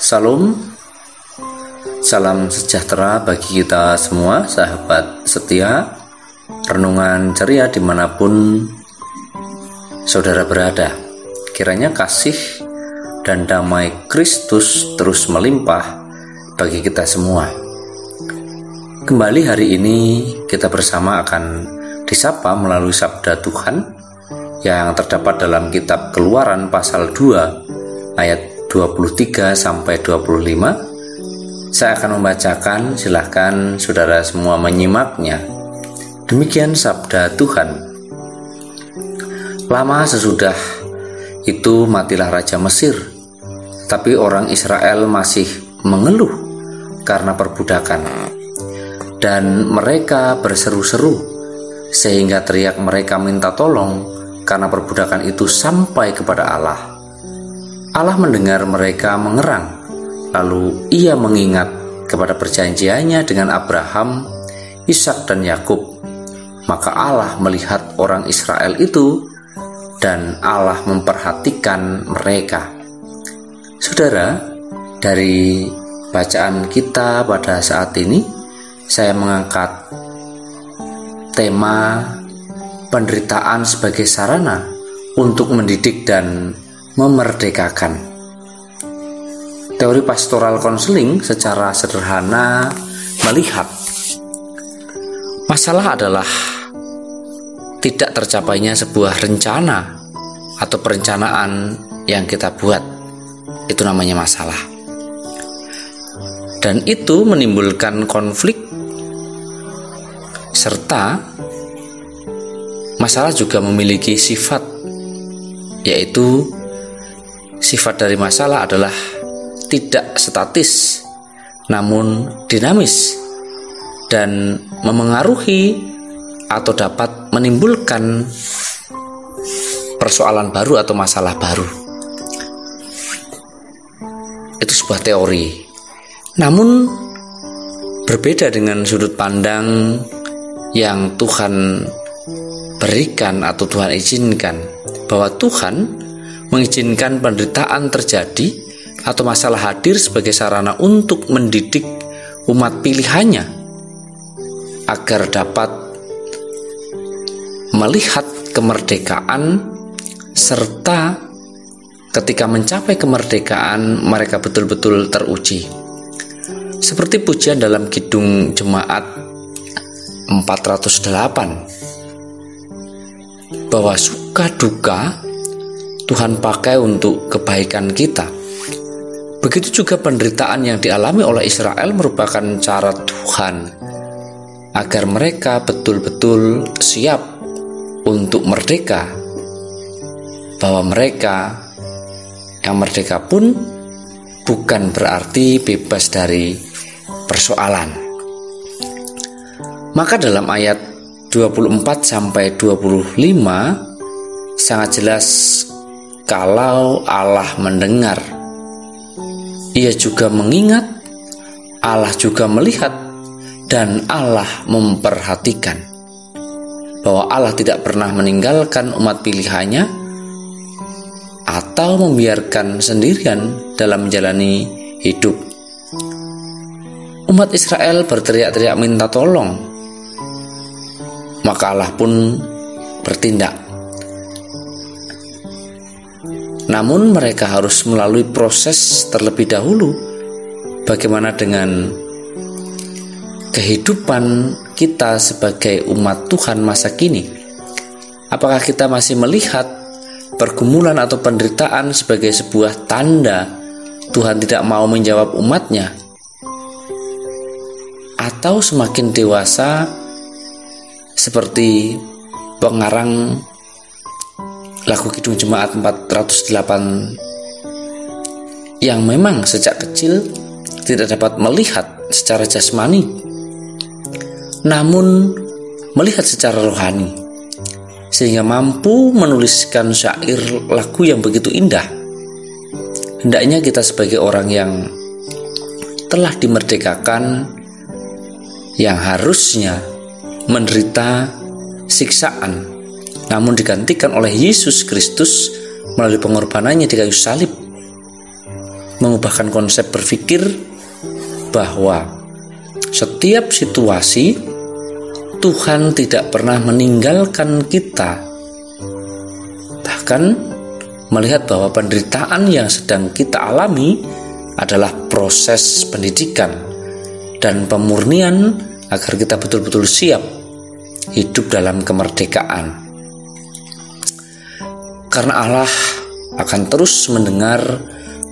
Salam, salam sejahtera bagi kita semua, sahabat setia, renungan ceria dimanapun saudara berada. Kiranya kasih dan damai Kristus terus melimpah bagi kita semua. Kembali hari ini kita bersama akan disapa melalui sabda Tuhan yang terdapat dalam kitab Keluaran pasal 2 ayat 23 sampai 25. Saya akan membacakan, silahkan saudara semua menyimaknya. Demikian sabda Tuhan. Lama sesudah itu matilah Raja Mesir, tapi orang Israel masih mengeluh karena perbudakan. Dan mereka berseru-seru, sehingga teriak mereka minta tolong karena perbudakan itu sampai kepada Allah. Allah mendengar mereka mengerang, lalu ia mengingat kepada perjanjiannya dengan Abraham, Ishak dan Yakub. Maka Allah melihat orang Israel itu dan Allah memperhatikan mereka. Saudara, dari bacaan kita pada saat ini, saya mengangkat tema penderitaan sebagai sarana untuk mendidik dan memerdekakan. Teori pastoral konseling secara sederhana melihat masalah adalah tidak tercapainya sebuah rencana atau perencanaan yang kita buat. Itu namanya masalah. Dan itu menimbulkan konflik, serta masalah juga memiliki sifat, yaitu sifat dari masalah adalah tidak statis, namun dinamis dan memengaruhi atau dapat menimbulkan persoalan baru atau masalah baru. Itu sebuah teori. Namun berbeda dengan sudut pandang yang Tuhan berikan atau Tuhan izinkan, bahwa Tuhan mengizinkan penderitaan terjadi atau masalah hadir sebagai sarana untuk mendidik umat pilihannya agar dapat melihat kemerdekaan, serta ketika mencapai kemerdekaan mereka betul-betul teruji. Seperti pujian dalam Kidung Jemaat 408, bahwa suka duka Tuhan pakai untuk kebaikan kita. Begitu juga penderitaan yang dialami oleh Israel merupakan cara Tuhan agar mereka betul-betul siap untuk merdeka, bahwa mereka yang merdeka pun bukan berarti bebas dari persoalan. Maka dalam ayat 24 sampai 25 sangat jelas, kalau Allah mendengar, ia juga mengingat, Allah juga melihat, dan Allah memperhatikan. Bahwa Allah tidak pernah meninggalkan umat pilihannya atau membiarkan sendirian dalam menjalani hidup. Umat Israel berteriak-teriak minta tolong, maka Allah pun bertindak. Namun mereka harus melalui proses terlebih dahulu. Bagaimana dengan kehidupan kita sebagai umat Tuhan masa kini? Apakah kita masih melihat pergumulan atau penderitaan sebagai sebuah tanda Tuhan tidak mau menjawab umatnya? Atau semakin dewasa, seperti pengarang lagu Kidung Jemaat 408 yang memang sejak kecil tidak dapat melihat secara jasmani, namun melihat secara rohani, sehingga mampu menuliskan syair lagu yang begitu indah. Hendaknya kita sebagai orang yang telah dimerdekakan, yang harusnya menderita siksaan, namun digantikan oleh Yesus Kristus melalui pengorbanannya di kayu salib, mengubahkan konsep berpikir bahwa setiap situasi Tuhan tidak pernah meninggalkan kita. Bahkan melihat bahwa penderitaan yang sedang kita alami adalah proses pendidikan dan pemurnian agar kita betul-betul siap hidup dalam kemerdekaan. Karena Allah akan terus mendengar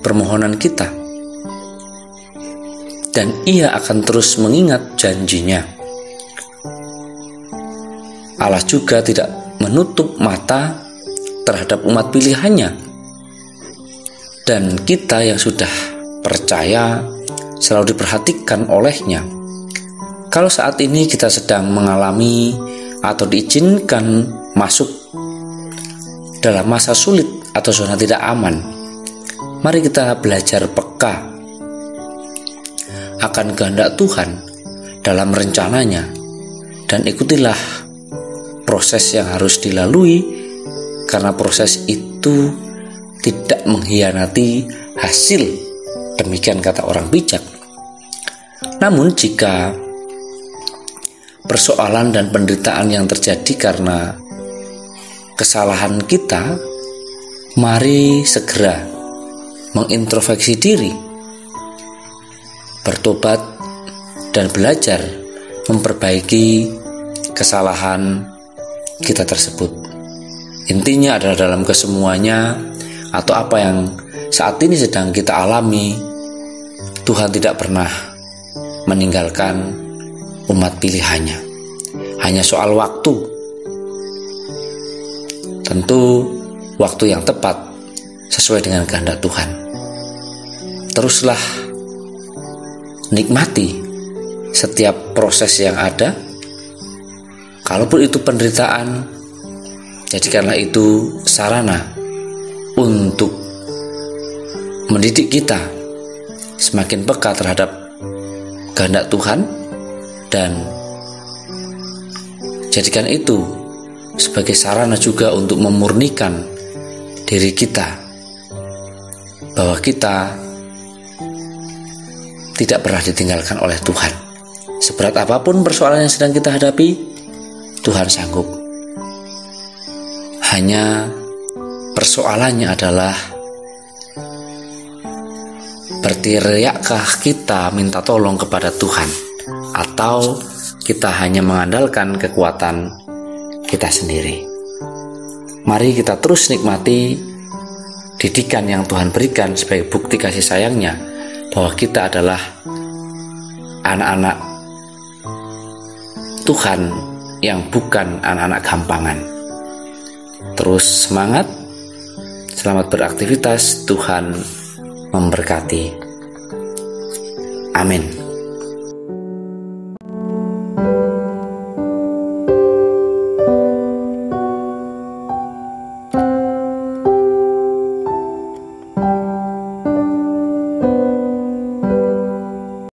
permohonan kita dan Ia akan terus mengingat janjinya. Allah juga tidak menutup mata terhadap umat pilihannya, dan kita yang sudah percaya selalu diperhatikan olehnya. Kalau saat ini kita sedang mengalami atau diizinkan masuk dalam masa sulit atau zona tidak aman, mari kita belajar peka akan kehendak Tuhan dalam rencananya, dan ikutilah proses yang harus dilalui, karena proses itu tidak mengkhianati hasil, demikian kata orang bijak. Namun jika persoalan dan penderitaan yang terjadi karena kesalahan kita, mari segera mengintrospeksi diri, bertobat, dan belajar memperbaiki kesalahan kita tersebut. Intinya adalah dalam kesemuanya atau apa yang saat ini sedang kita alami, Tuhan tidak pernah meninggalkan umat pilihannya. Hanya soal waktu. Tentu waktu yang tepat sesuai dengan kehendak Tuhan. Teruslah nikmati setiap proses yang ada. Kalaupun itu penderitaan, jadikanlah itu sarana untuk mendidik kita semakin peka terhadap kehendak Tuhan, dan jadikan itu sebagai sarana juga untuk memurnikan diri kita, bahwa kita tidak pernah ditinggalkan oleh Tuhan. Seberat apapun persoalan yang sedang kita hadapi, Tuhan sanggup. Hanya persoalannya adalah, berteriakkah kita minta tolong kepada Tuhan, atau kita hanya mengandalkan kekuatan kita sendiri. Mari kita terus nikmati didikan yang Tuhan berikan sebagai bukti kasih sayangnya, bahwa kita adalah anak-anak Tuhan yang bukan anak-anak gampangan. Terus semangat, selamat beraktivitas, Tuhan memberkati. Amin.